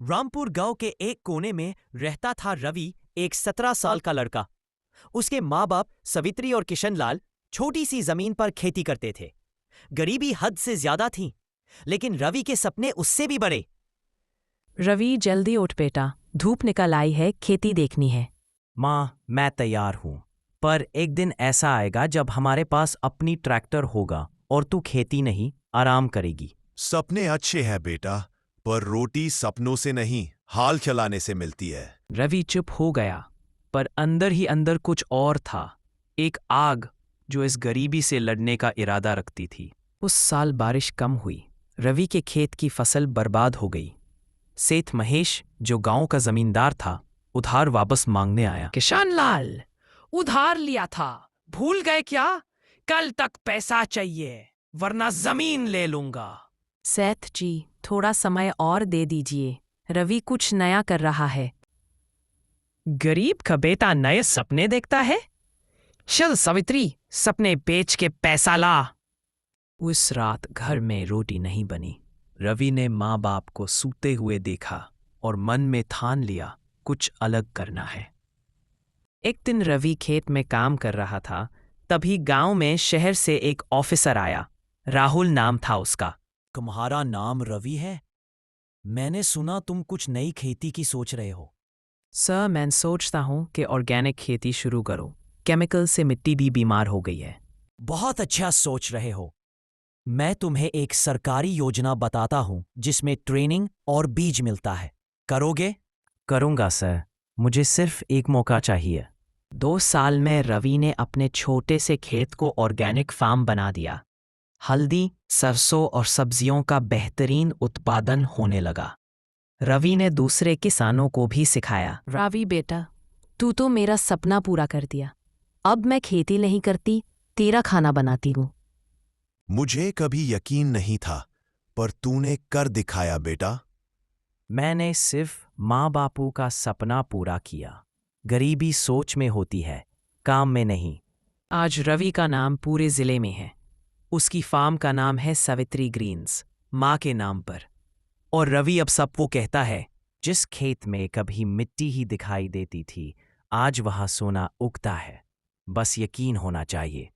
रामपुर गांव के एक कोने में रहता था रवि, एक 17 साल का लड़का। उसके माँ बाप सवित्री और किशनलाल छोटी सी जमीन पर खेती करते थे। गरीबी हद से ज्यादा थी, लेकिन रवि के सपने उससे भी बड़े। रवि, जल्दी उठ बेटा, धूप निकल आई है, खेती देखनी है। माँ, मैं तैयार हूँ, पर एक दिन ऐसा आएगा जब हमारे पास अपनी ट्रैक्टर होगा और तू खेती नहीं, आराम करेगी। सपने अच्छे हैं बेटा, पर रोटी सपनों से नहीं, हाल चलाने से मिलती है। रवि चुप हो गया, पर अंदर ही अंदर कुछ और था, एक आग जो इस गरीबी से लड़ने का इरादा रखती थी। उस साल बारिश कम हुई, रवि के खेत की फसल बर्बाद हो गई। सेठ महेश, जो गांव का जमींदार था, उधार वापस मांगने आया। किशनलाल, उधार लिया था, भूल गए क्या? कल तक पैसा चाहिए, वरना जमीन ले लूंगा। सेठ जी, थोड़ा समय और दे दीजिए, रवि कुछ नया कर रहा है। गरीब का बेटा नए सपने देखता है? चल सवित्री, सपने बेच के पैसा ला। उस रात घर में रोटी नहीं बनी। रवि ने माँ बाप को सूते हुए देखा और मन में ठान लिया, कुछ अलग करना है। एक दिन रवि खेत में काम कर रहा था, तभी गांव में शहर से एक ऑफिसर आया। राहुल नाम था उसका। तुम्हारा नाम रवि है? मैंने सुना तुम कुछ नई खेती की सोच रहे हो। सर, मैं सोचता हूँ कि ऑर्गेनिक खेती शुरू करो। केमिकल से मिट्टी भी बीमार हो गई है। बहुत अच्छा सोच रहे हो। मैं तुम्हें एक सरकारी योजना बताता हूँ जिसमें ट्रेनिंग और बीज मिलता है। करोगे? करूँगा सर, मुझे सिर्फ एक मौका चाहिए। 2 साल में रवि ने अपने छोटे से खेत को ऑर्गेनिक फार्म बना दिया। हल्दी, सरसों और सब्जियों का बेहतरीन उत्पादन होने लगा। रवि ने दूसरे किसानों को भी सिखाया। रवि बेटा, तू तो मेरा सपना पूरा कर दिया। अब मैं खेती नहीं करती, तेरा खाना बनाती हूँ। मुझे कभी यकीन नहीं था, पर तूने कर दिखाया बेटा। मैंने सिर्फ माँ बापू का सपना पूरा किया। गरीबी सोच में होती है, काम में नहीं। आज रवि का नाम पूरे जिले में है। उसकी फार्म का नाम है सवित्री ग्रीन्स, माँ के नाम पर। और रवि अब सबको कहता है, जिस खेत में कभी मिट्टी ही दिखाई देती थी, आज वहाँ सोना उगता है। बस यकीन होना चाहिए।